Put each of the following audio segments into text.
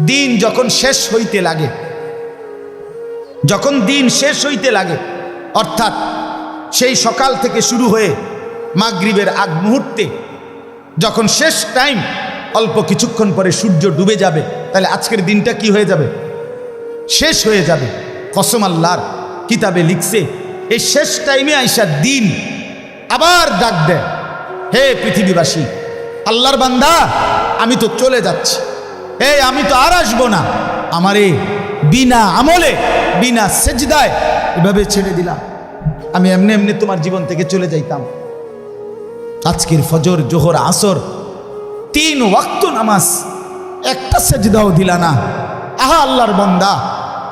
দিন যখন শেষ হইতে লাগে, যখন দিন শেষ হইতে লাগে, অর্থাৎ সেই সকাল থেকে শুরু হয়ে মাগরিবের আগ মুহূর্তে যখন শেষ টাইম, অল্প কিছুক্ষণ পরে সূর্য ডুবে যাবে, তাহলে আজকের দিনটা কি হয়ে যাবে? শেষ হয়ে যাবে। কসম আল্লাহর, কিতাবে লিখছে এই শেষ টাইমে আইসা দিন আবার ডাক দেয়, হে পৃথিবীবাসী, আল্লাহর বান্দা আমি তো চলে যাচ্ছি, আমি তো আর আসবো না, আমারে বিনা আমলে বিনা সেজদায় এভাবে ছেড়ে দিলাম, আমি এমনি এমনি তোমার জীবন থেকে চলে যাইতাম। আজকের ফজর, জোহর, আসর 3 ওয়াক্ত নামাজ, একটা সেজদাও দিলা না। আহা আল্লাহর বান্দা,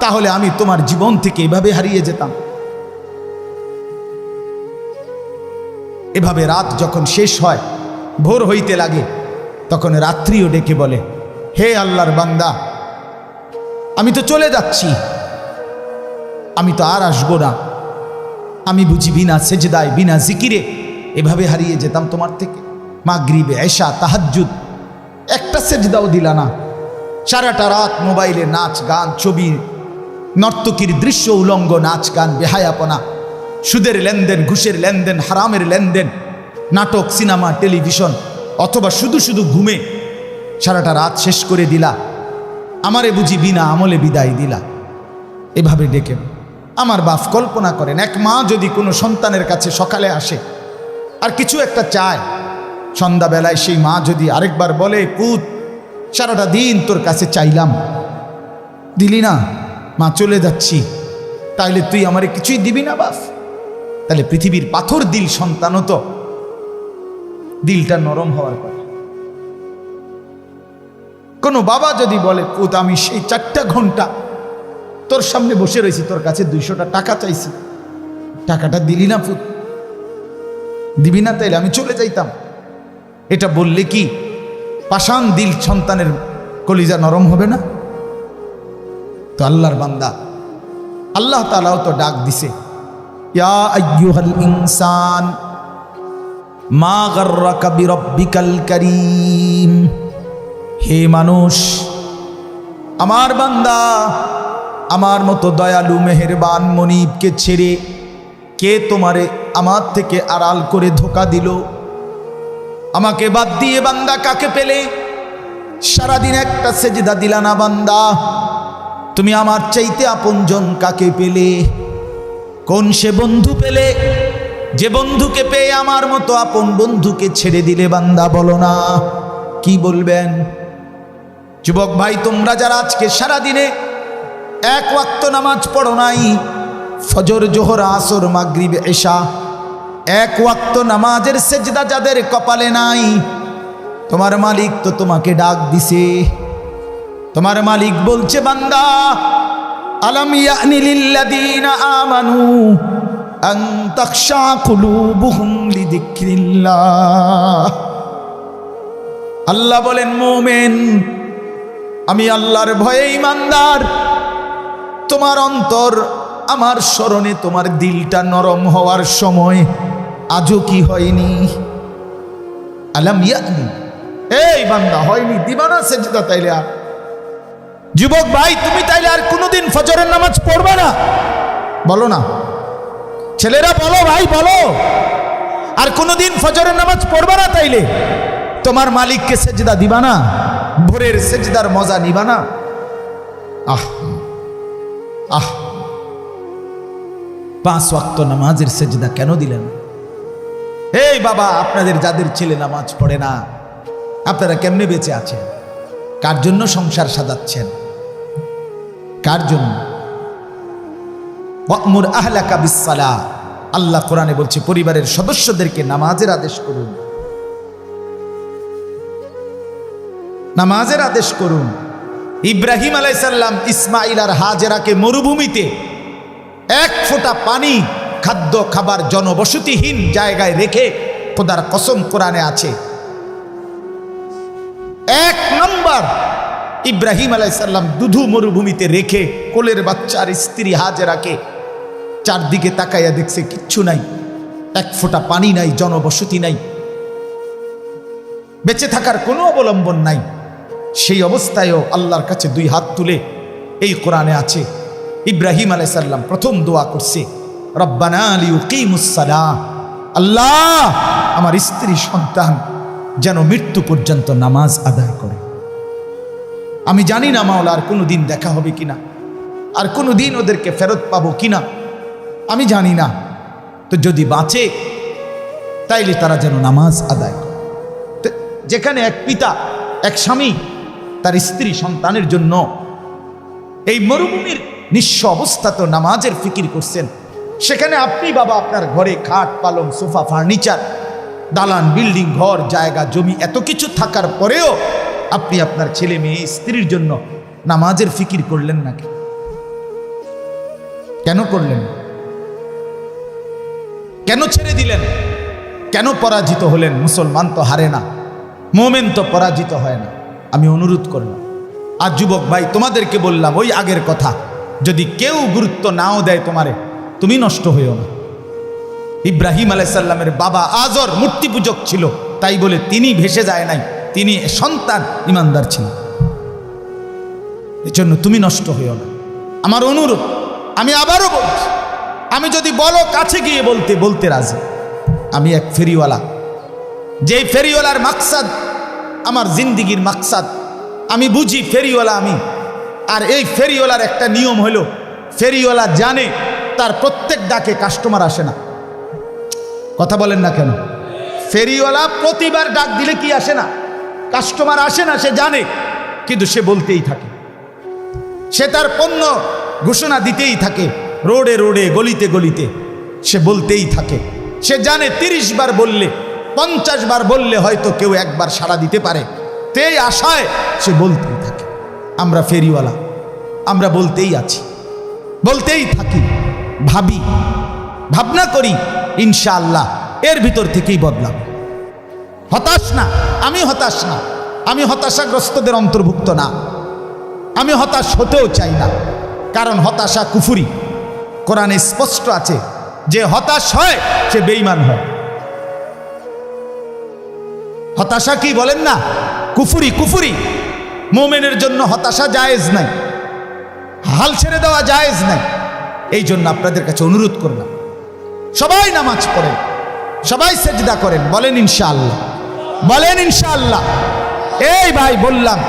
তাহলে আমি তোমার জীবন থেকে এভাবে হারিয়ে যেতাম। এভাবে রাত যখন শেষ হয়, ভোর হইতে লাগে, তখন রাত্রিও ডেকে বলে, হে আল্লাহর বান্দা আমি তো চলে যাচ্ছি, আমি তো আর আসবো না, আমি বুঝি বিনা সেজদায় বিনা জিকিরে এভাবে হারিয়ে যেতাম তোমার থেকে। মাগরিবে, এশা, তাহাজ্জুদ একটা সেজদাও দিলা না। সারাটা রাত মোবাইলে নাচ গান, ছবি, নর্তকীর দৃশ্য, উলঙ্গ নাচ গান, বেহায়াপনা, সুদের লেনদেন, ঘুষের লেনদেন, হারামের লেনদেন, নাটক, সিনেমা, টেলিভিশন, অথবা শুধু শুধু ঘুমে সারাটা রাত শেষ করে দিলা। আমারে বুঝি বিনা আমলে বিদায় দিলা। এভাবে ডেকে আমার বাপ, কল্পনা করেন এক মা যদি কোনো সন্তানের কাছে সকালে আসে আর কিছু একটা চায়, সন্ধ্যাবেলায় সেই মা যদি আরেকবার বলে, পুত সারাটা দিন তোর কাছে চাইলাম, দিলি না, মা চলে যাচ্ছি, তাইলে তুই আমারে কিছুই দিবি না বাপ? তাহলে পৃথিবীর পাথর দিল সন্তানও তো দিলটা নরম হওয়ার কথা। কোনো বাবা যদি বলে, পুত আমি সেই 4টা ঘন্টা তোর সামনে বসে রয়েছি, তোর কাছে 200টা টাকা চাইছি, টাকাটা দিলি না পুত, দিবি না, তাইলে আমি চলে যাইতাম। এটা বললে কি পাষাণ দিল সন্তানের কলিজা নরম হবে না? তো আল্লাহর বান্দা, আল্লাহ তাআলাও তো ডাক দিছে, ইয়া আইয়ুহাল ইনসান মা গাররাকা বিরাব্বিকাল কারীম, হে মানুষ, আমার বান্দা, আমার মতো দয়ালু মেহেরবান মনিবকে ছেড়ে কে তোমারে আমার থেকে আড়াল করে ধোঁকা দিল? আমাকে বাদ দিয়ে বান্দা কাকে পেলে? সারাদিন একটা সেজদা দিলা না বান্দা, তুমি আমার চাইতে আপনজন কাকে পেলে? কোন সে বন্ধু পেলে যে বন্ধুকে পেয়ে আমার মতো আপন বন্ধুকে ছেড়ে দিলে? বান্দা বলো না, কি বলবেন? যুবক ভাই, তোমরা যারা আজকে সারাদিনে 1 ওয়াক্ত নামাজ পড়ো নাই, ফজর, জোহর, আসর, মাগরিব, এশা, 1 ওয়াক্ত নামাজের সেজদা যাদের কপালে নাই, তোমার মালিক তো তোমাকে ডাক দিছে। তোমার মালিক বলছে, বান্দা আলাম ইয়ানি লিল্লাযীনা আমানু আন তাখশা কুলুবুহুম লিযিকরিল্লাহ। আল্লাহ বলেন, মুমিন, আমি আল্লাহর ভয়ে ইমানদার, তোমার অন্তর আমার স্মরণে, তোমার দিলটা নরম হওয়ার সময় আজও কি হয়নি? আলাম ইয়ানি, এই বান্দা হয়নি, দিবা না সেজদা? তাইলে আর যুবক ভাই, তুমি তাইলে আর কোনোদিন ফজরের নামাজ পড়বে না? বলো না ছেলেরা, বলো ভাই, বলো, আর কোনোদিন ফজরের নামাজ পড়বে না? তাইলে তোমার মালিককে সেজদা দিবা না? ভোরের সেজদার মজা নিবা না? আহ আহ 5 ওয়াক্ত নামাজের সেজদা কেন দিলেন? এই বাবা, আপনাদের যাদের ছেলে নামাজ পড়ে না, আপনারা কেমনে বেঁচে আছেন? কার জন্য সংসার সাজাচ্ছেন? কার জন্য? ওয়া'মুর আহলাকা বিস-সালাহ, আল্লাহ কোরআনে বলছে পরিবারের সদস্যদেরকে নামাজের আদেশ করুন, নামাজের আদেশ করুন। ইব্রাহিম আলাইহিস সালাম ইসমাঈল আর হাজেরাকে মরুভূমিতে 1 ফোঁটা পানি, খাদ্য, খাবার জনবসতিহীন জায়গায় রেখে, খোদার কসম কোরআনে আছে, 1 নম্বর ইব্রাহিম আলাইহিস সালাম দুধু মরুভূমিতে রেখে কোলের বাচ্চার স্ত্রী হাজেরাকে চারদিকে তাকাইয়া দেখছে কিচ্ছু নাই, 1 ফোঁটা পানি নাই, জনবসতি নাই, বেঁচে থাকার কোনো অবলম্বন নাই। সেই অবস্থায়ও আল্লাহর কাছে দুই হাত তুলে, এই কোরআনে আছে, ইব্রাহিম আলাইহিস সালাম প্রথম দোয়া করছে, রব্বানা লিয়ুকিমুস সালাহ, আল্লাহ আমার স্ত্রী সন্তান যেন মৃত্যু পর্যন্ত নামাজ আদায় করে। আমি জানি না মাওলা আর কোনো দিন দেখা হবে কিনা, আর কোনো দিন ওদেরকে ফেরত পাবো কিনা, আমি জানি না। তো যদি বাঁচে তাইলে তারা যেন নামাজ আদায় করে। যেখানে এক পিতা, এক স্বামী তার স্ত্রী সন্তানের জন্য এই মরুভূমির নিঃস্ব অবস্থা তো নামাজের ফিকির করছেন, সেখানে আপনি বাবা আপনার ঘরে খাট পালং সোফা ফার্নিচার দালান বিল্ডিং ঘর জায়গা জমি এত কিছু থাকার পরেও আপনি আপনার ছেলে মেয়ে স্ত্রীর জন্য নামাজের ফিকির করলেন না? কেন করলেন? কেন ছেড়ে দিলেন? কেন পরাজিত হলেন? মুসলমান তো হারে না, মোমেন তো পরাজিত হয় না। আমি অনুরোধ করলাম, আর যুবক ভাই তোমাদেরকে বললাম ওই আগের কথা, যদি কেউ গুরুত্ব নাও দেয় তোমারে, তুমি নষ্ট হইও না। ইব্রাহিম আলাইহিস সালামের বাবা আজর মূর্তি পূজক ছিল, তাই বলে তিনি ভেসে যায় নাই, তিনি সন্তান ইমানদার ছিল। এজন্য তুমি নষ্ট হইও না। আমার অনুরোধ, আমি আবারও বলছি, আমি যদি বলো কাছে গিয়ে বলতে বলতে রাজি। আমি এক ফেরিওয়ালা, যেই ফেরিওয়ালার মাকসাদ আমার জিন্দিগির মাকসাদ, আমি বুঝি ফেরিওয়ালা আমি। আর এই ফেরিওয়ালার একটা নিয়ম হলো, ফেরিওয়ালা জানে তার প্রত্যেক ডাকে কাস্টমার আসে না। কথা বলেন না কেন? ফেরিওয়ালা প্রতিবার ডাক দিলে কি আসে না? কাস্টমার আসে না, সে জানে, কিন্তু সে বলতেই থাকে, সে তার পণ্য ঘোষণা দিতেই থাকে, রোডে রোডে গলিতে গলিতে সে বলতেই থাকে। সে জানে 30 বার বললে 50 বার বললে হয়তো কেউ একবার সাড়া দিতে পারে, তেই আশায় সে বলতেই থাকে। আমরা ফেরিওয়ালা, আমরা বলতেই আছি, বলতেই থাকি, ভাবি, ভাবনা করি, ইনশাআল্লাহ এর ভিতর থেকেই বদলাবে। হতাশ না, আমি হতাশ না, আমি হতাশাগ্রস্তদের অন্তর্ভুক্ত না, আমি হতাশ হতেও চাই না, কারণ হতাশা কুফরি। কোরআনে স্পষ্ট আছে যে হতাশ হয় সে বেঈমান হয়। হতাশা কি বলেন না? কুফরি, কুফরি। মুমিনের জন্য হতাশা জায়েজ নাই, হাল ছেড়ে দেওয়া জায়েজ নাই। এই জন্য আপনাদের কাছে অনুরোধ করলাম, সবাই নামাজ পড়েন, সবাই সেজদা করেন, বলেন ইনশাআল্লাহ, বলেন ইনশাআল্লাহ। এই ভাই বললাম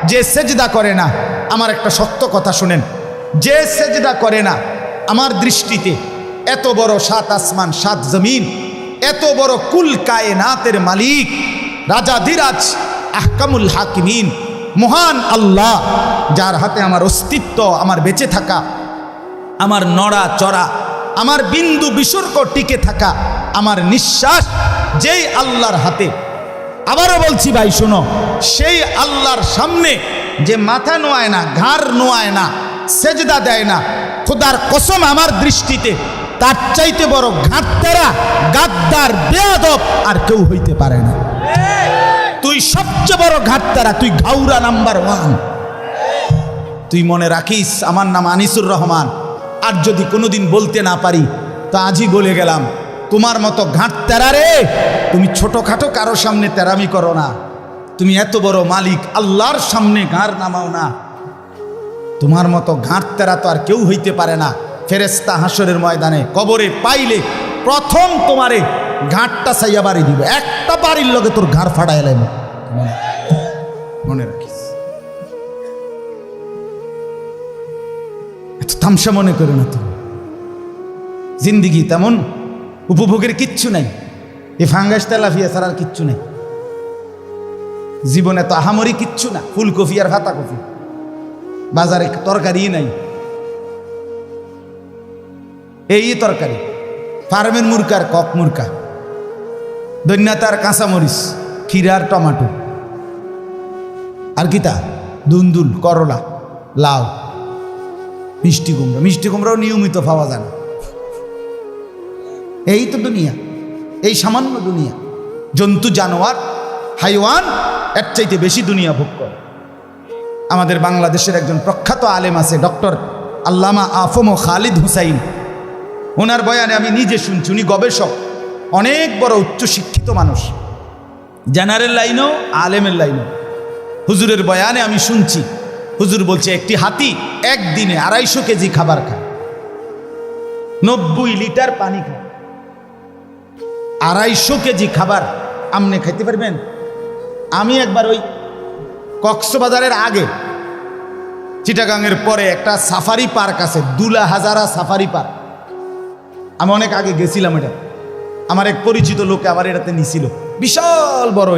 যে সেজদা করে না, আমার একটা সত্য কথা শুনেন, যে সেজদা করে না আমার দৃষ্টিতে এত বড় 7 আসমান 7 জমিন, এত বড় কুল কায়নাতের মালিক, রাজাধিরাজ, আহকামুল হাকিমিন, মহান আল্লাহ, যার হাতে আমার অস্তিত্ব, আমার বেঁচে থাকা, আমার নড়া চড়া, আমার বিন্দু বিসর্গ টিকে থাকা, আমার নিঃশ্বাস যেই আল্লাহর হাতে। আবারও বলছি ভাই শোনো, সেই আল্লাহর সামনে যে মাথা নোয়ায় না, ঘাড় নোয়ায় না, সেজদা দেয় না, খোদার কসম আমার দৃষ্টিতে তার চাইতে বড় ঘাটতেরা, গাদ্দার, বেয়াদব আর কেউ হইতে পারে না। তুই সবচেয়ে বড় ঘাটতেরা, তুই ঘাউরা নাম্বার 1। তুই মনে রাখিস আমার নাম আনিসুর রহমান, আর যদি কোনোদিন বলতে না পারি তা আজই বলে গেলাম, তোমার মতো ঘাটতেরা রে, তুমি ছোটখাটো কারো সামনে তেরামি করো না, তুমি এত বড় মালিক আল্লাহর সামনে ঘাড় নামাও না। তোমার মতো ঘাটতেরা তো আর কেউ হইতে পারে না। ফেরেশতা হাসরের ময়দানে কবরে পাইলে প্রথম তোমারে ঘাটটা চাইয়া বাড়ি দিবে, একটা বাড়ির লগে তোর ঘাড় ফাটাই এলাম। মনে রাখিস, এত তামসা মনে করো না। তুমি জিন্দিগি তেমন উপভোগের কিচ্ছু নাই, এই ফাঙ্গাস তেলাফিয়া ছাড়া আর কিচ্ছু নেই জীবনে। তো আহামরি কিচ্ছু না, ফুলকপি আর ভাতা কপি, বাজারে তরকারি নাই, এই তরকারি, ফার্মের মুরকার কক মুরকা, দৈন্যাতার কাঁচামরিচ, ক্ষীরার টমাটো, আর কিতা দুন্দুল, করলা, লাউ, মিষ্টি কুমড়া। মিষ্টি কুমড়াও নিয়মিত পাওয়া যায় না। এই তো দুনিয়া, এই সামান্য দুনিয়া। জন্তু জানোয়ার হাইওয়ান এর চাইতে বেশি দুনিয়া ভোগ করে। আমাদের বাংলাদেশের একজন প্রখ্যাত আলেম আছে, ডক্টর আল্লামা আফম খালিদ হুসাইন। ওনার বয়ানে আমি নিজে শুনছি, উনি গবেষক, অনেক বড় উচ্চশিক্ষিত মানুষ, জেনারেল লাইনেও আলেমের লাইনেও। হুজুরের বয়ানে আমি শুনছি, হুজুর বলছে একটি হাতি একদিনে 250 কেজি খাবার খায়, 90 লিটার পানি খায়। 250 কেজি খাবার আপনি খাইতে পারবেন? আমি একবার ওই কক্সবাজারের আগে চিটাগাংয়ের পরে একটা সাফারি পার্ক আছে, দুলা হাজারা সাফারি পার্ক। আমি অনেক আগে গেছিলাম, এটা আমার এক পরিচিত লোকে আবার এটাতে নিছিল। বিশাল বড়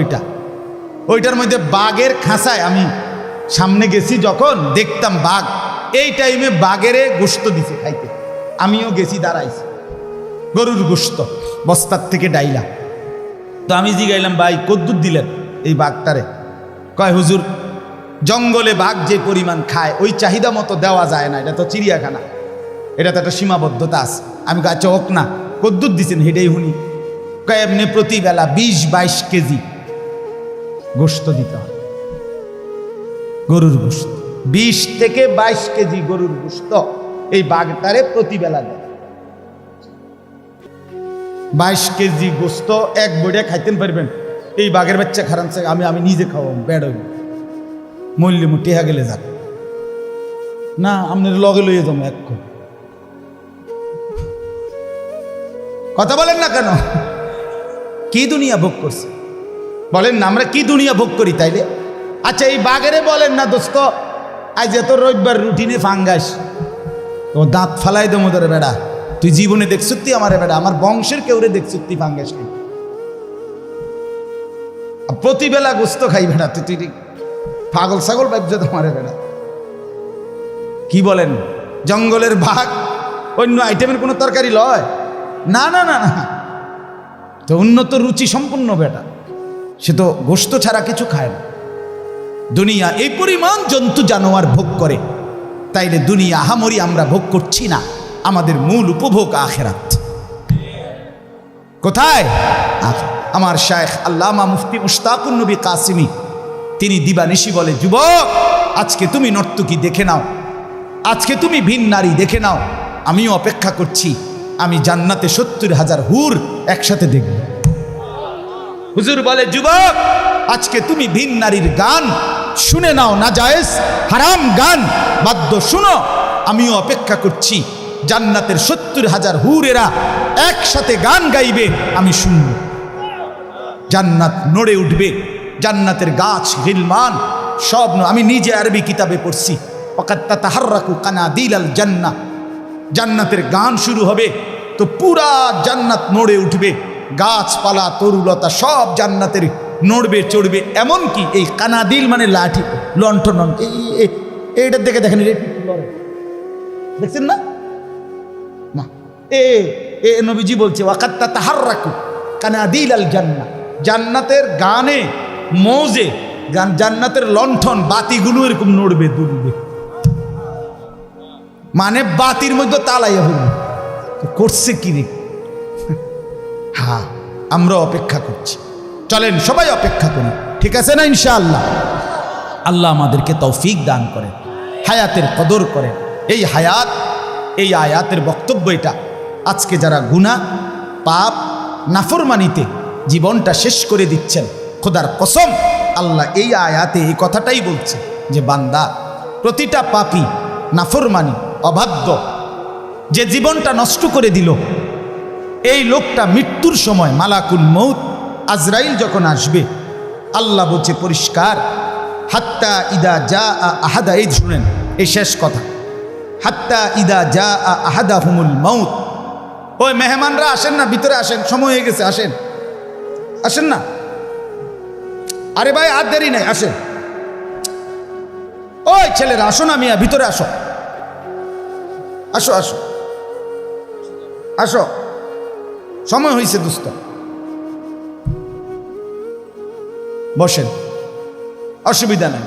ওইটার মধ্যে বাঘের খাঁচায় আমি সামনে গেছি, যখন দেখতাম বাঘ, এই টাইমে বাঘেরে গোশত দিছে খাইতে। আমিও গেছি, দাঁড়াইছি, গরুর গোশত বস্তার থেকে ডাইলা। তো আমি জিগাইলাম, ভাই কদ্দুর দিলেন এই বাঘটারে? কয় হুজুর, জঙ্গলে বাঘ যে পরিমাণ খায় ওই চাহিদা মতো দেওয়া যায় না, এটা তো চিড়িয়াখানা, এটা তো একটা সীমাবদ্ধতা আছে। আমি কাছে হোক না, কদ্দুর দিছেন হেঁটেই হুনি? কয় এমনি প্রতি বেলা 20-22 কেজি গোশত দিতে হয়, গরুর গোশত 20 থেকে 22 কেজি গরুর গোশত এই বাঘটারে প্রতি বেলা দেয়। 22 কেজি গোশত এক বইটা খাইতেন পারবেন? এই বাঘের বাচ্চা খারাপ আমি নিজে খাওয়াম, বেড হইব, মল্লি টেহা গেলে যাক না, আপনার লগে লইয়ে যাবো এক। কথা বলেন না কেন? কি দুনিয়া ভোগ করছে বলেন না, আমরা কি দুনিয়া ভোগ করি তাইলে? আচ্ছা এই বাঘেরে বলেন না, দোস্ত আজ এত রবিবার রুটিনে ফাঙ্গাস, তো দাঁত ফালাই দেবো তোরে বেড়া, তুই জীবনে দেখছুত্তি আমার বেড়া, আমার বংশের কেউরে দেখছুত্তি ফাঙ্গাস খাই, প্রতিবেলা গোস্ত খাই বেড়া, তুই পাগল ছাগল ব্যবসা তোমার বেড়া। কি বলেন? জঙ্গলের বাঘ অন্য আইটেমের কোনো তরকারি লয় না, না না না, তো উন্নত রুচি সম্পন্ন বেটা, সে তো গোশত ছাড়া কিছু খায় না। দুনিয়া এই পরিমাণ জন্তু জানোয়ার ভোগ করে, তাইলে দুনিয়া আহামরি আমরা ভোগ করছি না, আমাদের মূল উপভোগ আখিরাত। কোথায়? আমার শায়েখ আল্লামা মুফতি মুশতাকুন নবী কাসিমি তিনি দিবানিশি বলে, যুবক আজকে তুমি নর্তকী দেখে নাও, আজকে তুমি ভিন নারী দেখে নাও, আমিও অপেক্ষা করছি, আমি জান্নাতে 70,000 হুর একসাথে দেখব। হুজুর বলে, যুবক আজকে তুমি ভিন নারীর গান শুনে নাও, নাজায়েজ হারাম গান বাদ্য শুনো, আমিও অপেক্ষা করছি, জান্নাতের 70,000 হুরেরা একসাথে গান গাইবে, আমি শুনব, জান্নাত নড়ে উঠবে, জান্নাতের গাছ গিলমান সব। আমি নিজে আরবি কিতাবে পড়ছি, ওয়াকাত তাতাহাররাকু কানাদিলাল জান্নাহ, জান্নাতের গান শুরু হবে তো পুরা জান্নাত নড়ে উঠবে, গাছপালা তরুলতা সব জান্নাতের নড়বে চড়বে। এমনকি এই কানাদিল মানে লাঠি, লণ্ঠন, এইটার দেখে দেখেন, দেখছেন না? এ নবীজি বলছে, ওয়াকাত তাতাহাররাকু কানাদিলাল জান্নাহ, জান্নাতের গানে মৌজে জান্নাতের লণ্ঠন বাতিগুলো এরকম নড়বে দুলবে, মানে বাতির মধ্যে তালাইয়া হইবে। করছে কি রে? হ্যাঁ, আমরা অপেক্ষা করছি, চলেন সবাই অপেক্ষা করি, ঠিক আছে না? ইনশাআল্লাহ আল্লাহ আমাদেরকে তৌফিক দান করেন, হায়াতের কদর করেন। এই হায়াত, এই আয়াতের বক্তব্য এটা। আজকে যারা গুনাহ পাপ নাফরমানিতে জীবনটা শেষ করে দিচ্ছেন, খোদার কসম আল্লাহ এই আয়াতে এই কথাটাই বলছে যে বান্দা, প্রতিটা পাপী নাফরমানি অবাধ্য যে জীবনটা নষ্ট করে দিল, এই লোকটা মৃত্যুর সময় মালাকুল মউত আজরাইল যখন আসবে, আল্লাহ বলছে পরিষ্কার, হাত্তা ইদা জা আহাদা, এই শুনেন এই শেষ কথা, হাত্তা ইদা জা আহাদাহুমুল মউত, ওই মেহমানরা আসেন না, ভিতরে আসেন, সময় হয়ে গেছে, আসেন আসেন না, আরে ভাই আর দেরি নাই, আসেন, ওই ছেলেরা আসো না মিয়া, ভিতরে আসো, আসো আসো আসো, সময় হয়েছে দোস্ত, বসেন, অসুবিধা নাই।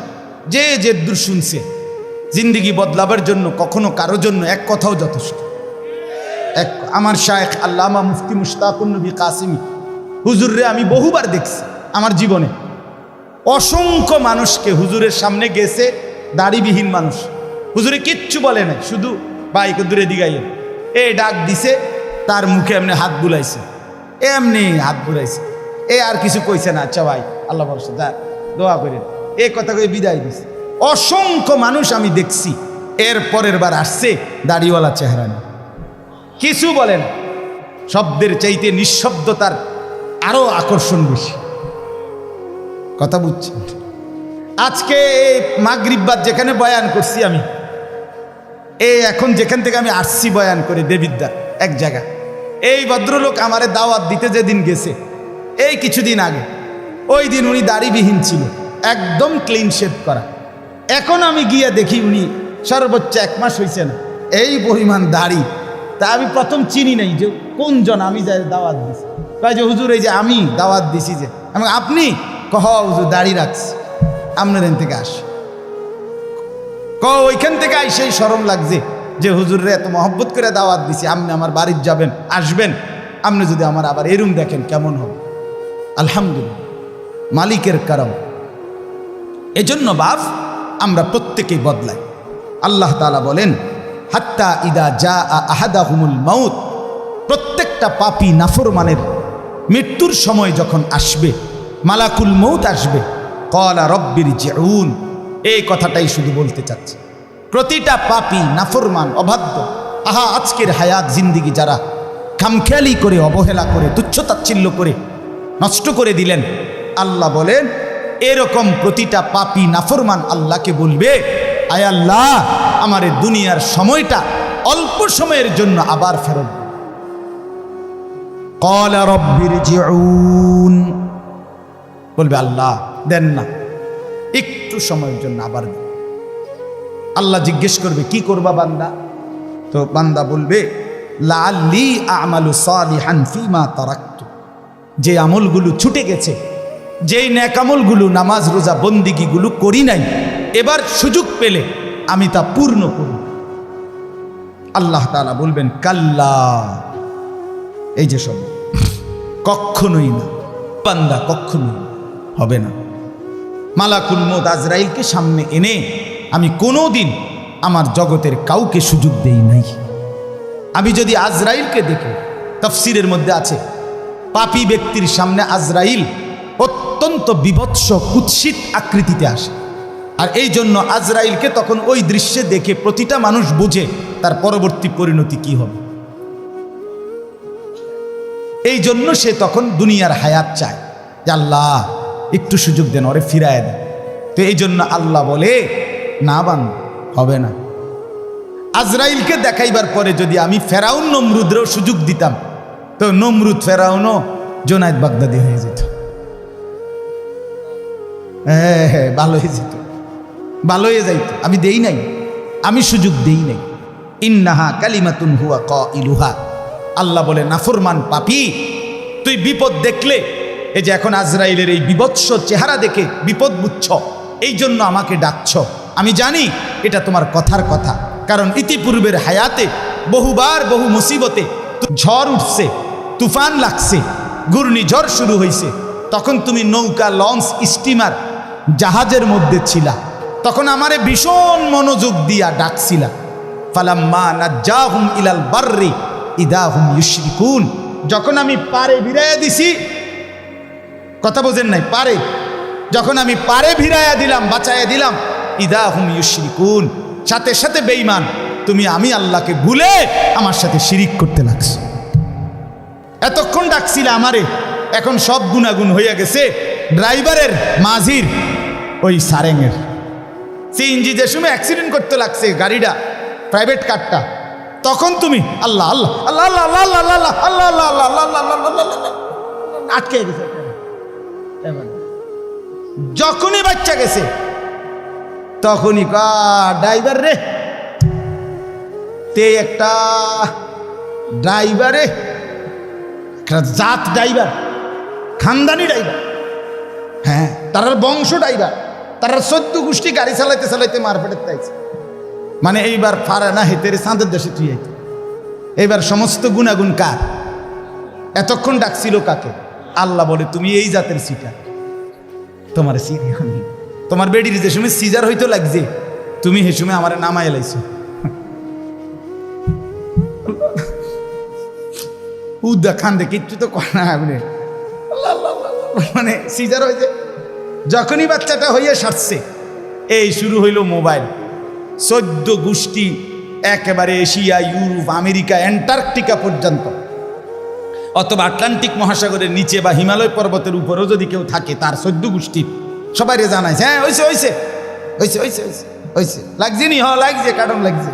যে দূর শুনছে, জিন্দিগি বদলাবার জন্য কখনো কারো জন্য এক কথাও যথেষ্ট। আমার শায়েখ আল্লামা মুফতি মুশতাকুন নবী কাসিমি হুজুররে আমি বহুবার দেখছি আমার জীবনে, অসংখ্য মানুষকে হুজুরের সামনে গেছে, দাড়িবিহীন মানুষ, হুজুরে কিচ্ছু বলে নাই, শুধু বাইকে দূরে দিগাইয়ে এ ডাক দিছে, তার মুখে এমনি হাত বুলাইছে, এমনি হাত বুলাইছে, এ আর কিছু কইছে না, আচ্ছা ভাই আল্লাহ ভরসা, দোয়া করেন, এ কথা কয়ে বিদায় দিছে। অসংখ্য মানুষ আমি দেখছি এর পরের বার আসছে দাড়িওয়ালা চেহারা নিয়ে, কিছু বলে না। শব্দের চাইতে নিঃশব্দতার আরো আকর্ষণ বেশি। কথা বুঝছেন? আজকে এই মাগরিব বাদ যেখানে বয়ান করছি আমি, এখন যেখান থেকে আমি আসছি বয়ান করে দেবিদ্যার এক জায়গা, এই ভদ্রলোক আমারে দাওয়াত দিতে যেদিন গেছে এই কিছুদিন আগে, ওই দিন উনি দাড়িবিহীন ছিল, একদম ক্লিন শেভ করা। এখন আমি গিয়ে দেখি উনি সর্বোচ্চ 1 মাস হয়েছে না, এই পরিমাণ দাড়ি। তা আমি প্রথম চিনি নাই যে কোনজন আমি যাই দাওয়াত দিছি। কয় যে হুজুর এই যে আমি দাওয়াত দিছি। যে আমি আপনি কহ হুজুর দাড়ি রাখছি, আপনার থেকে আসে ওইখান থেকে আইসেই শরম লাগছে যে হুজুরে এত মহব্বত করে দাওয়াত দিছি, আপনি আমার বাড়ির যাবেন আসবেন, আপনি যদি আমার আবার এরম দেখেন কেমন হবে। আলহামদুলিল্লাহ, মালিকের কারম। এজন্য বাপ আমরা প্রত্যেকেই বদলাই। আল্লাহ তাআলা বলেন হাত্তা ইদা জা আহাদাহুমুল মাউত, প্রত্যেকটা পাপী নাফরমানের মৃত্যুর সময় যখন আসবে, মালাকুল মউত আসবে, ক্বালা রব্বিরজিউন, এই কথাটাই শুধু বলতে চাচ্ছে। প্রতিটা পাপী নাফরমান অবাধ্য, আজকের হায়াত জিন্দিগি যারা খামখেয়ালি করে, অবহেলা করে, তুচ্ছতাচ্ছিল্য করে নষ্ট করে দিলেন, আল্লাহ বলেন এরকম প্রতিটা পাপী নাফরমান আল্লাহকে বলবে, আয় আল্লাহ আমার দুনিয়ার সময়টা অল্প সময়ের জন্য আবার ফেরত দিন। ক্বালা রব্বিরজিউন, বলবে আল্লাহ দেন না, একটু সময়ের জন্য আবার দেন। আল্লাহ জিজ্ঞেস করবে কি করবা বান্দা? তো বান্দা বলবে লাআল্লি আমালু সালিহান ফিমা তারাকতু, যে আমলগুলো ছুটে গেছে, যেই নেক আমলগুলো নামাজ রোজা বন্দিগিগুলো করি নাই, এবার সুযোগ পেলে আমি তা পূর্ণ করব। আল্লাহ তাআলা বলবেন কাল্লা, এই যে সব কখনোই না বান্দা, কখনোই হবে না। মালাকুল মউত আজরাইলকে সামনে এনে আমি কোনোদিন আমার জগতের কাউকে সুযোগ দেই নাই। আমি যদি আজরাইলকে দেখি, তাফসীরের মধ্যে আছে পাপী ব্যক্তির সামনে আজরাইল অত্যন্ত বিভৎস কুৎসিত আকৃতিতে আসে, আর এই জন্য আজরাইলকে তখন ওই দৃশ্যে দেখে প্রতিটা মানুষ বুঝে তার পরবর্তী পরিণতি কি হবে। এই জন্য সে তখন দুনিয়ার হায়াত চায় যে আল্লাহ একটু সুযোগ দেন, ওরে ফিরায় দেন। তো এই জন্য আল্লাহ বলে না বান্দা, হবে না। আজরাইলকে দেখাইবার পরে যদি আমি ফেরাউন নমরুদেরও সুযোগ দিতাম, তো নমরুদ ফেরাউনও জোনায়েদ বাগদাদি হয়ে যেত। হ্যাঁ, ভালো হয়ে যেত, ভালো হয়ে যাইত। আমি দেই নাই, আমি সুযোগ দেই নাই। ইন্নাহা কালিমাতুন হুয়া কাইলুহা, আল্লাহ বলে নাফরমান পাপী, তুই বিপদ দেখলে, এই যে এখন আজরাইলের এই বিভৎস চেহারা দেখে বিপদ বুঝছ, এই জন্য আমাকে ডাকছ। আমি জানি এটা তোমার কথার কথা, কারণ ইতিপূর্বের হায়াতে বহুবার বহু মুসিবতে ঝড় উঠছে, তুফান লাগছে, ঘূর্ণিঝড় শুরু হয়েছে, তখন তুমি নৌকা, লঞ্চ, স্টিমার, জাহাজের মধ্যে ছিলা, তখন আমারে ভীষণ মনোযোগ দিয়া ডাকছিলা। ফালাম্মা নাজ্জাহুম ইলাল বাররি ইদা হুম ইউশরিকুন, যখন আমি পারে ভিড়াইয়া দিছি, কথা বোঝেন নাই, পারে যখন আমি পারে ভিড়াইয়া দিলাম, বাঁচাইয়া দিলাম, ইদা হুম ইউশরিকুন, সাথে সাথে বেঈমান তুমি আমি আল্লাহকে ভুলে আমার সাথে শিরিক করতে লাগছো। এতক্ষণ ডাকছিলা আমারে, এখন সব গুণাগুণ হইয়া গেছে ড্রাইভারের, মাঝির, ওই সারেঙের। সিএনজি যে সময় অ্যাক্সিডেন্ট করতে লাগছে গাড়িটা, প্রাইভেট কারটা, তখন তুমি আল্লাহ আল্লাহ আল্লাহ আল্লাহ আল্লাহ আল্লাহ আল্লাহ আল্লাহ আল্লাহ আল্লাহ আল্লাহ আটকে গেছে। যখনই বাচ্চা গেছে তখনই ড্রাইভার রে, তে একটা ড্রাইভারে, জাত ড্রাইভার, খানদানি ড্রাইভার, হ্যাঁ তার বংশ ড্রাইভার, তার 14 গোষ্ঠী গাড়ি চালাইতে চালাইতে মারপেটের তাইছে। মানে এইবার পারে না হেতের চাঁদের দেশে তুই আইতে, এইবার সমস্ত গুণাগুণ কার? এতক্ষণ ডাকছিল কাকে? আল্লাহ বলে তুমি এই জাতের সিটার, তোমার তোমার বেডির যে সময় সিজার হইতো লাগছে, তুমি সে সময় আমার নামাই এলাইছো। উদ্দা খান দেখে কিচ্ছু তো কর না, আপনি মানে সিজার হয়েছে, যখনই বাচ্চাটা হইয়া সারছে এই শুরু হইল মোবাইল। 14 গোষ্ঠী একেবারে এশিয়া, ইউরোপ, আমেরিকা, অ্যান্টার্কটিকা পর্যন্ত, অথবা আটলান্টিক মহাসাগরের নিচে বা হিমালয় পর্বতের উপরেও যদি কেউ থাকে, তার 14 গোষ্ঠী সবাই জানাইছে, হ্যাঁ হয়েছে হয়েছে হয়েছে হয়েছে হয়েছে হয়েছে, লাগছে নি? লাগছে, কারণ লাগছে।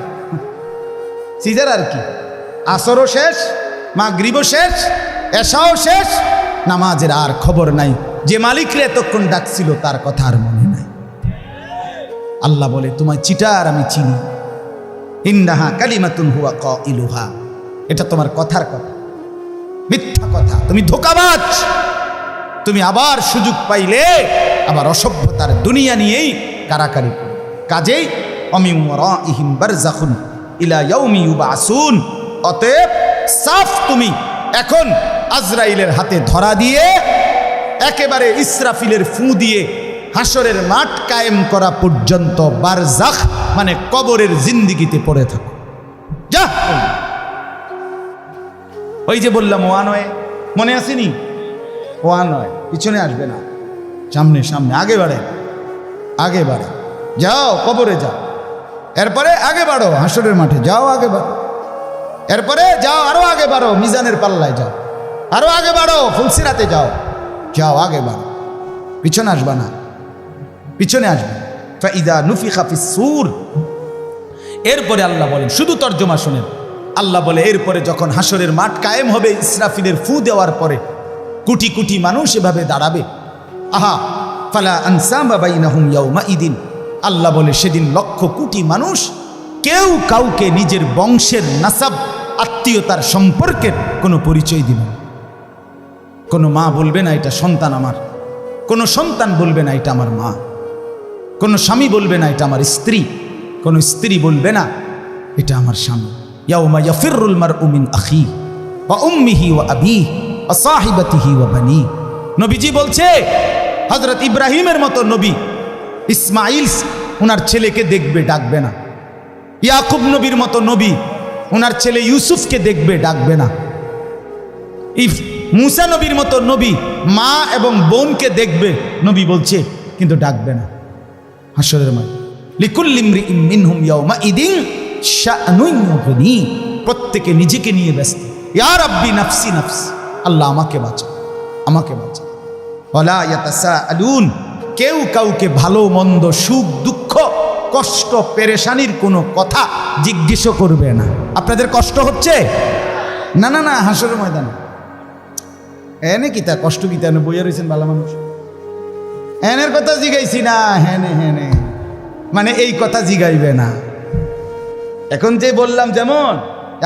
সিজার আর কি, আসরও শেষ, মাগরিবও শেষ, এশাও শেষ, নামাজের আর খবর নাই। যে মালিকরে এতক্ষণ ডাকছিল তার কথা আর মনে নাই। আল্লাহ বলে, তোমায় চিটার আমি চিনি। ইন্নাহা কালিমাতুন হুয়া কাইলুহা, এটা তোমার কথার কথা, মিথ্যা কথা, তুমি ধোঁকাবাজ। তুমি আবার সুযোগ পাইলে আবার অসভ্যতার দুনিয়া নিয়েই কারাকারি করো। কাজেই অমিন ওয়ারাইহিম বারযাখুন ইলা ইয়াউমি ইউবাসুন, অতএব সাফ তুমি এখন আজরাইলের হাতে ধরা দিয়ে একেবারে ইসরাফিলের ফু দিয়ে হাসরের মাঠ কায়েম করা পর্যন্ত বারজাখ মানে কবরের জিন্দিগিতে পড়ে থাকো। যা, ওই যে বললাম ওয়া নয়, মনে আসেনি? ওয়া নয়, পিছনে আসবে না, সামনে সামনে, আগে বাড়ে, আগে বাড়ে, যাও কবরে যাও, এরপরে আগে বাড়ো হাসরের মাঠে, যাও আগে বাড়ো, এরপরে যাও আরো আগে বাড়ো মিজানের পাল্লায়, যাও আরো আগে বাড়ো ফুলসিরাতে, যাও যাও আগে বাড়ো, পিছনে আসবা না, পিছনে আসবে। ফাইদা নুফিখা ফিস সূর, এরপরে আল্লাহ বলেন, শুধু তর্জমা শুনেন, আল্লাহ বলে এরপরে যখন হাসরের মাঠ কায়েম হবে ইসরাফিলের ফু দেওয়ার পরে, কোটি কোটি মানুষ এভাবে দাঁড়াবে। আহা ফালা আনসামা বাইনাহুম ইয়াউমাইদিন, আল্লাহ বলে সেদিন লক্ষ কোটি মানুষ কেউ কাউকে নিজের বংশের নাসাব, আত্মীয়তার সম্পর্কের কোনো পরিচয় দিবে না। কোনো মা বলবে না এটা সন্তান আমার, কোনো সন্তান বলবে না এটা আমার মা, কোনো স্বামী বলবে না এটা আমার স্ত্রী, কোনো স্ত্রী বলবে না এটা আমার স্বামী। ইয়াউমা ইয়াফিরুল মারউ মিন আখি ওয়া উম্মিহি ওয়া আবিহি ওয়া সাহিবাতিহি ওয়া বানি। নবীজি বলছে, হযরত ইব্রাহিমের মতো নবী ইসমাইল ওনার ছেলেকে দেখবে, ডাকবে না। ইয়াকুব নবীর মতো নবী ওনার ছেলে ইউসুফকে দেখবে, ডাকবে না। মুসা নবীর মতো নবী মা এবং বোনকে দেখবে, নবী বলছে, কিন্তু ডাকবে না। হাসরের মাঠ লিকুল্লি ইমরিইন মিনহুম ইয়াউমাইদিন শাআনুন ইউগনি, প্রত্যেকে নিজেকে নিয়ে ব্যস্ত। ইয়া রাব্বি নাফসি নাফসি, আল্লাহ আমাকে বাঁচাও, আমাকে বাঁচাও। ওয়ালা ইয়াতাসাআলুন, কেউ কাউকে ভালো মন্দ, সুখ দুঃখ, কষ্ট পেরেশানির কোনো কথা জিজ্ঞেস করবে না। আপনাদের কষ্ট হচ্ছে? না না না, হাসরের ময়দানে এনে কিতা কষ্ট কিতা বইয়া রয়েছেন ভালো মানুষ, এনের কথা জিগাইছি না, হ্যানে হ্যানে মানে এই কথা জিগাইবে না। এখন যে বললাম যেমন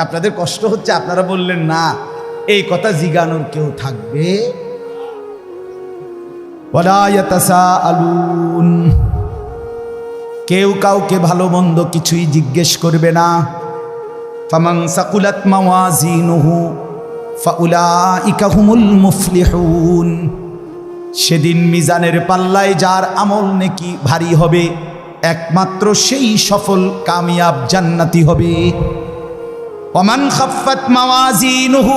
আপনাদের কষ্ট হচ্ছে, আপনারা বললেন না, এই কথা জিগানোর কেউ থাকবে? ওয়ালা ইয়াতাসাআলুন, কেউ কাউকে ভালো মন্দ কিছুই জিজ্ঞেস করবে না। ফামান সাকুলাত মাওয়াজিনুহু ফাউলাইকা হুমুল মুফলিহুন, সেদিন মিজানের পাল্লায় যার আমল নেকি ভারী হবে, একমাত্র সেই সফল কামিয়াব জান্নাতি হবে। ওয়ামান খাফফাত মাওয়াজিনুহু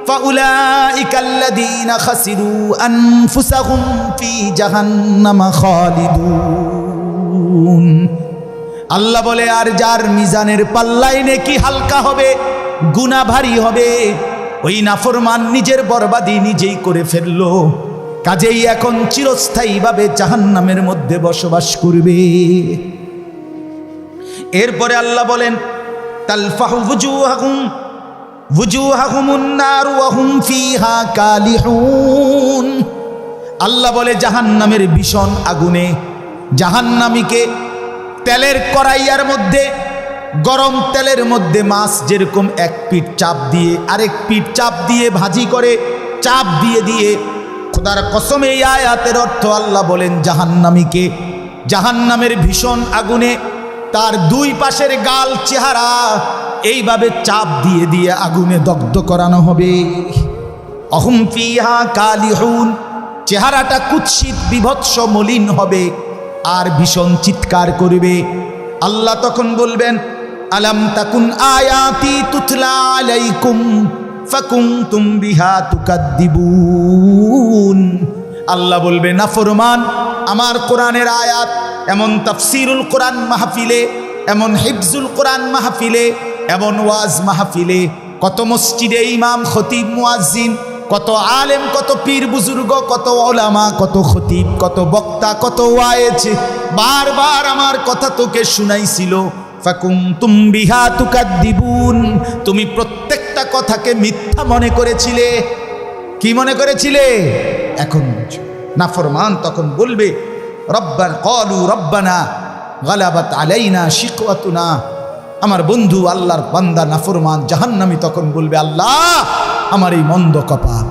ফাউলাইকা আল্লাযীনা খাসিরু আনফুসাহুম ফি জাহান্নামা খালিদুন। আল্লাহ বলে, আর যার মিজানের পাল্লায় নেকি হালকা হবে, গুনাহ ভারী হবে, ওই নাফরমান নিজের বরবাদি নিজেই করে ফেললো, কাজেই এখন চিরস্থায়ীভাবে জাহান্নামের মধ্যে বসবাস করবে। এরপরে আল্লাহ বলেন, তালফাহু wujuhahumun nar wa hum fiha kalihun, আল্লাহ বলে জাহান্নামের ভীষণ আগুনে জাহান্নামীকে তেলের কড়াইয়ার মধ্যে, গরম তেলের মধ্যে মাছ যেরকম এক পিঠ চাপ দিয়ে আরেক পিঠ চাপ দিয়ে ভাজি করে, চাপ দিয়ে দিয়ে, খোদার কসম এই আয়াতের অর্থ আল্লাহ বলেন জাহান্নামীকে জাহান্নামের ভীষণ আগুনে তার দুই পাশের গাল চেহারা এইভাবে চাপ দিয়ে দিয়ে আগুনে দগ্ধ করানো হবে। অহুম ফিহা কালিহুন, চেহারাটা কুৎসিত বিভৎস মলিন হবে আর ভীষণ চিৎকার করবে। আল্লাহ তখন বলবেন, আলাম তাকুন আয়াতি তুতলা আলাইকুম ফাকুনতুম বিহা তুকাদ্দিবুন, আল্লাহ বলবে নাফরমান আমার কোরআনের আয়াত এমন তাফসিরুল কোরআন মাহফিলে, এমন হিফজুল কোরআন মাহফিলে, এমন ওয়াজ মাহফিলে, কত মসজিদে ইমাম খতিব মুয়াজ্জিন, কত আলেম, কত পীর বুজুর্গ, কত ওলামা, কত খতিব, কত বক্তা, কত ওয়াইজ বারবার আমার কথা তোকে শুনাইছিল। ফাকুনতুম বিহা তুকাদ্দিবুন, তুমি প্রত্যেকটা কথাকে মিথ্যা মনে করেছিলে। কি মনে করেছিলে? এখন নাফরমান তখন বলবে রব্বানা ক্বালু রব্বানা গালাবাত আলাইনা শিকওয়াতুনা। আমার বন্ধু আল্লাহর বান্দা নাফরমান জাহান্নামী তখন বলবে আল্লাহ আমার এই মন্দ কপাল,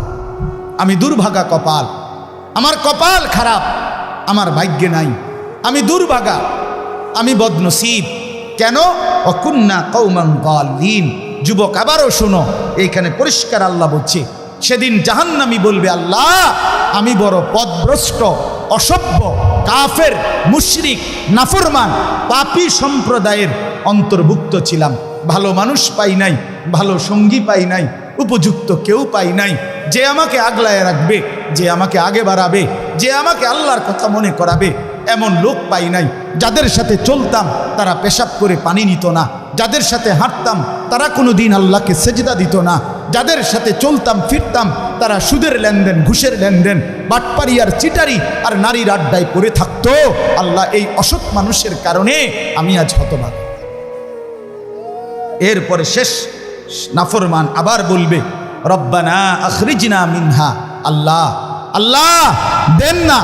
আমি দুর্ভাগা কপাল, আমার কপাল খারাপ, আমার ভাগ্যে নাই, আমি দুর্ভাগা, আমি বদনসিব। কেন? অকুন্না কওমান যালিন। যুবক আবারও শোনো, এইখানে পরিষ্কার আল্লাহ বলছে সেদিন জাহান্নামী বলবে আল্লাহ আমি বড় পথভ্রষ্ট, অসভ্য, কাফের, মুশরিক, নাফরমান, পাপী সম্প্রদায়ের অন্তর্ভুক্ত ছিলাম। ভালো মানুষ পাই নাই, ভালো সঙ্গী পাই নাই, উপযুক্ত কেউ পাই নাই যে আমাকে আগলায় রাখবে, যে আমাকে আগে বাড়াবে, যে আমাকে আল্লাহর কথা মনে করাবে, এমন লোক পাই নাই। যাদের সাথে চলতাম তারা পেশাব করে পানি নিত না, যাদের সাথে হাঁটতাম তারা কোনো দিন আল্লাহকে সেজদা দিত না, যাদের সাথে চলতাম ফিরতাম তারা সুদের লেনদেন, ঘুষের লেনদেন, বাটপারি আর চিটারি আর নারীর আড্ডায় পড়ে থাকতো। আল্লাহ এই অসৎ মানুষের কারণে আমি আজ হতভাগা। এরপরে শেষ নাফরমান আবার বলবে রব্বানা আখরিজনা মিনহা, আল্লাহ আল্লাহ দেন না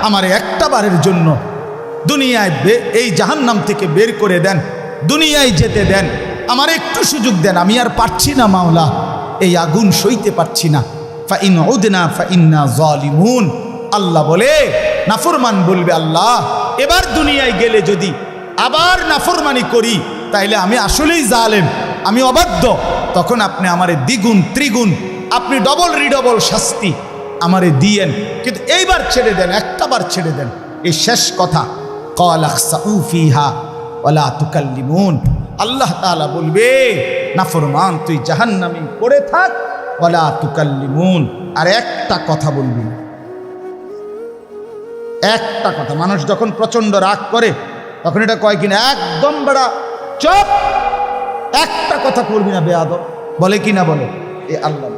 আমার একটা বারের জন্য দুনিয়ায় এই জাহান্নাম থেকে বের করে দেন, দুনিয়ায় যেতে দেন, আমার একটু সুযোগ দেন, আমি আর পারছি না মাওলা, এই আগুন সইতে পারছি না। ফাইন উদনা ফাইন্না যালিমুন। আল্লাহ বলে নাফরমান বলবে আল্লাহ এবার দুনিয়ায় গেলে যদি আবার নাফরমানি করি তাইলে আমি আসলেই জালেম, আমি অবাধ্য, তখন আপনি আমারে দ্বিগুণ ত্রিগুণ, আপনি ডবল রিডবল শাস্তি আমারে দিয়েন, কিন্তু এইবার ছেড়ে দেন, একটা বার ছেড়ে দেন। এই শেষ কথা ক্বালা খসাউ ফিহা ওয়ালা তুকাল্লিমুন। আল্লাহ তাআলা বলবে নাফরমান তুই জাহান্নামে পড়ে থাক, ওয়ালা তুকাল্লিমুন, আর একটা কথা বলবি না, একটা কথা। মানুষ যখন প্রচন্ড রাগ করে তখন এটা কয় কিনা একদম বড় চুপ, একটা কথা করবি না বেয়াদব, বলে কিনা বলে এ আল্লাহ।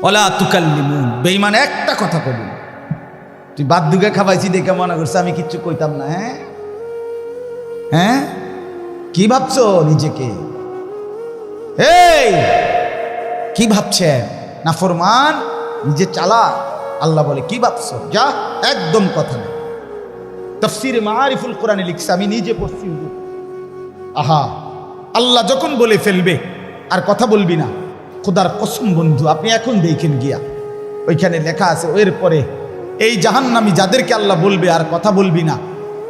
ওয়ালা তুকাল্লিমুন, বেঈমান একটা কথা কবি না। তুই বাদ দুগে খাবাইছি দেখে মনে করছে আমি কিচ্ছু কইতাম না। হ্যাঁ হ্যাঁ কি ভাবছো নিজেকে? এই কি ভাবছেন? নাফরমান নিজে চালা। আল্লাহ বলে কি ভাবছো? যা, একদম কথা নেই। তাফসীরে মাআরিফুল কোরআনে লিখছে, আমি নিজে পড়ছি। আহা, আল্লাহ যখন বলে ফেলবে আর কথা বলবি না, খোদার কসম বন্ধু আপনি এখন দেখেন গিয়া ওইখানে লেখা আছে এরপরে এই জাহান্নামী যাদেরকে আল্লাহ বলবে আর কথা বলবি না,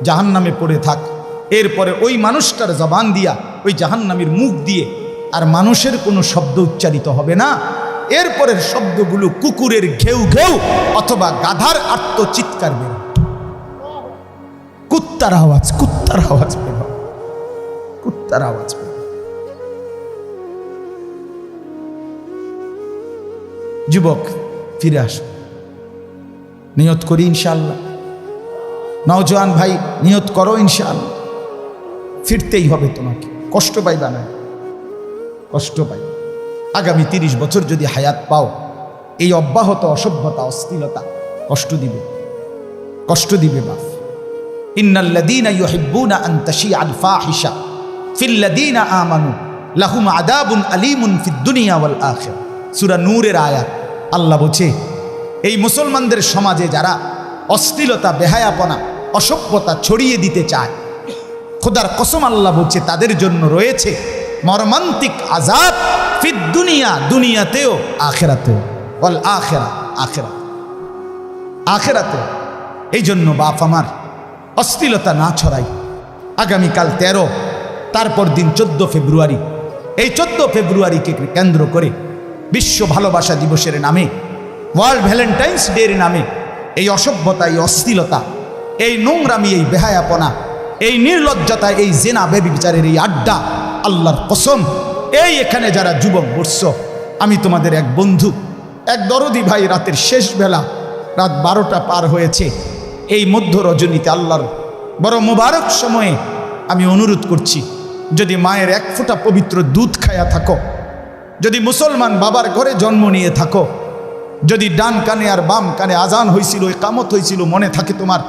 জাহান্নামে পড়ে থাক, এরপরে ওই মানুষটার জবান দিয়া, ওই জাহান্নামীর মুখ দিয়ে আর মানুষের কোনো শব্দ উচ্চারিত হবে না। এরপরের শব্দগুলো কুকুরের ঘেউ ঘেউ অথবা গাধার আত্মচিৎকার বের, কুত্তার আওয়াজ, কুত্তার আওয়াজ বের, কুত্তার আওয়াজ বের। যুবক ফিরে আসো, নিয়ত করি ইনশাআল্লাহ। নওজোয়ান ভাই নিয়ত করো ইনশাআল্লাহ, ফিরতেই হবে তোমাকে, কষ্ট পাইবা না, কষ্ট পাই। আগামী 30 বছর যদি হায়াত পাও, এই অব্যাহত অসভ্যতা, অশ্লীলতা কষ্ট দিবে, কষ্ট দিবে বাপ। ইন্নাল্লাযীনা ইউহিব্বুনা আন তাশিআল ফাহিশা ফিল্লাযীনা আমানু লাহুম আযাবুন আলীমুন ফিদ দুনিয়া ওয়াল আখিরা। সূরা নূরের আয়াত। আল্লাহ বলছে এই মুসলমানদের সমাজে যারা অশ্লীলতা, বেহায়াপনা, অসভ্যতা ছড়িয়ে দিতে চায়, খোদার কসম আল্লাহ বলছে তাদের জন্য রয়েছে মর্মান্তিক আযাব ফিদ দুনিয়া, দুনিয়াতেও, আখিরাতেও, ওয়াল আখিরা, আখিরাত, আখিরাতেও। এই জন্য বাপ আমার অশ্লীলতা না ছড়াই। আগামীকাল 13, তারপর দিন 14 ফেব্রুয়ারি। এই 14 ফেব্রুয়ারিকে কেন্দ্র করে বিশ্ব ভালোবাসা দিবসের নামে, ওয়ার্ল্ড ভ্যালেন্টাইন্স ডের নামে এই অসভ্যতা, এই অশ্লীলতা, এই নোংরামি, এই বেহায়াপনা, এই নির্লজ্জতা, এই জেনা ব্যভিচারের এই আড্ডা, আল্লাহর কসম এই এখানে যারা যুবক বসছ, আমি তোমাদের এক বন্ধু, এক দরদি ভাই রাতের শেষ বেলা, রাত 12টা পার হয়েছে, এই মধ্য রজনীতে আল্লাহর বড় মোবারক সময়ে আমি অনুরোধ করছি, যদি মায়ের এক ফোঁটা পবিত্র দুধ খায়া থাকো, যদি মুসলমান বাবার ঘরে জন্ম নিয়ে থাকো, যদি ডান কানে আর বাম কানে আজান হয়েছিল, ইকামত হয়েছিল মনে থাকে তোমার,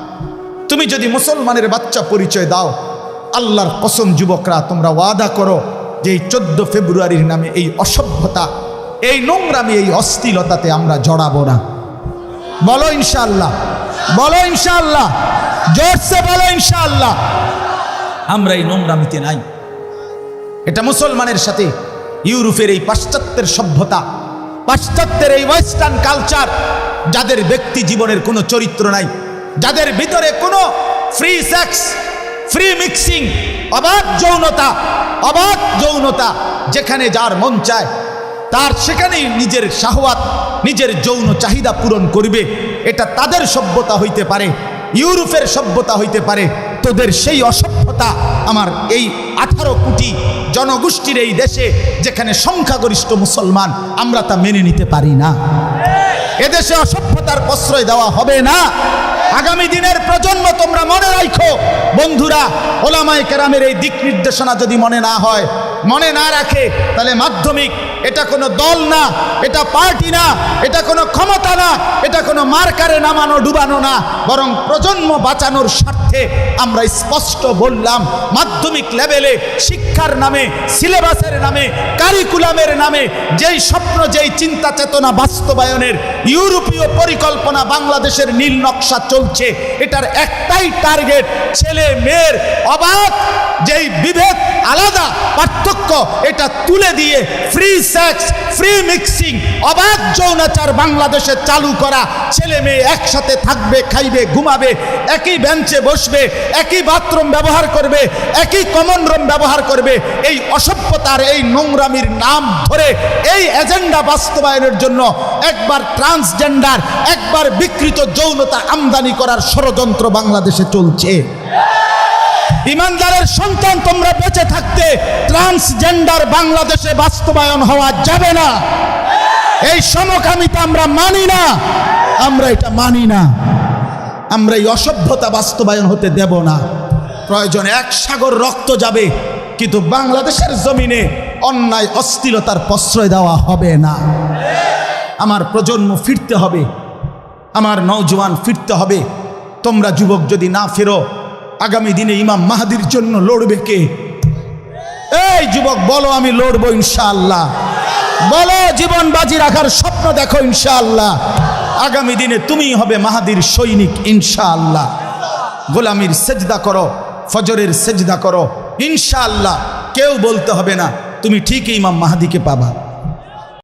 তুমি যদি মুসলমানের বাচ্চা পরিচয় দাও, আল্লাহর কসম যুবকরা তোমরা ওয়াদা করো যে এই 14 ফেব্রুয়ারির নামে এই অসভ্যতা, এই নোংরামি, এই অশ্লীলতাতে আমরা জড়াবো না। বলো ইনশাআল্লাহ, বলো ইনশাআল্লাহ, জোরসে বলো ইনশাআল্লাহ। আমরা এই নোংরামিতে নাই। এটা মুসলমানের সাথে ইউরোপের এই পাশ্চাত্যের সভ্যতা, পাশ্চাত্যের এই ওয়েস্টার্ন কালচার, যাদের ব্যক্তি জীবনের কোনো চরিত্র নাই, যাদের ভিতরে কোনো ফ্রি সেক্স, ফ্রি মিক্সিং, অবাধ যৌনতা, যেখানে যার মন চায় তার সেখানেই নিজের শাহওয়াত, নিজের যৌন চাহিদা পূরণ করবে, এটা তাদের সভ্যতা হইতে পারে, ইউরোপের সভ্যতা হইতে পারে। তোদের সেই অসভ্যতা আমার এই 18 কোটি জনগোষ্ঠীর এই দেশে, যেখানে সংখ্যাগরিষ্ঠ মুসলমান, আমরা তা মেনে নিতে পারি না। এদেশে অসভ্যতার প্রশ্রয় দেওয়া হবে না। আগামী দিনের প্রজন্ম তোমরা মনে রাখো বন্ধুরা, ওলামায়ে কেরামের এই দিক নির্দেশনা যদি মনে না হয়, মনে না রাখে, তাহলে মাধ্যমিক এটা কোনো দল না, এটা পার্টি না, এটা কোনো ক্ষমতা না, এটা কোনো মার্কারে নামানো ডুবানো না, বরং প্রজন্ম বাঁচানোর স্বার্থে আমরা স্পষ্ট বললাম, মাধ্যমিক লেভেলে শিক্ষার নামে, সিলেবাসের নামে, কারিকুলামের নামে যেই স্বপ্ন, যেই চিন্তা চেতনা বাস্তবায়নের ইউরোপীয় পরিকল্পনা বাংলাদেশের নীল নকশা চলছে, এটার একটাই টার্গেট, ছেলে মেয়ের অবাধ যেই বিভেদ, আলাদা পার্থক্য, এটা তুলে দিয়ে ফ্রি সেক্স, ফ্রি মিক্সিং, অবাধ যৌনাচার বাংলাদেশে চালু করা। ছেলে মেয়ে একসাথে থাকবে, খাইবে, ঘুমাবে, একই বেঞ্চে বসবে, একই বাথরুম ব্যবহার করবে, একই কমন রুম ব্যবহার করবে। এই অসভ্যতার, এই নোংরামির নাম ধরে এই এজেন্ডা বাস্তবায়নের জন্য একবার ট্রান্সজেন্ডার, একবার বিকৃত যৌনতা আমদানি করার ষড়যন্ত্র বাংলাদেশে চলছে। ইমানদারের সন্তান, তোমরা বেঁচে থাকতে ট্রান্সজেন্ডার বাংলাদেশে বাস্তবায়ন হওয়া যাবে না। এই সমকামিতা আমরা মানি না, আমরা এটা মানি না। আমরা এই অসভ্যতা বাস্তবায়ন হতে দেব না। প্রয়োজনে 1 সাগর রক্ত যাবে, কিন্তু বাংলাদেশের জমিনে অন্যায় অশ্লীলতার প্রশ্রয় দেওয়া হবে না। আমার প্রজন্ম ফিরতে হবে, আমার নওজোয়ান ফিরতে হবে। তোমরা যুবক যদি না ফেরো, আগামী দিনে ইমাম মাহদির জন্য লড়বে কে? এই যুবক বলো, আমি লড়বো ইনশাআল্লাহ। বলো, জীবন বাজি রাখার স্বপ্ন দেখো ইনশাআল্লাহ। আগামী দিনে তুমি হবে মাহদির সৈনিক ইনশাআল্লাহ। গোলামির সেজদা করো, ফজরের সেজদা করো ইনশাআল্লাহ। কেউ বলতে হবে না, তুমি ঠিকই ইমাম মাহদিকে পাবা।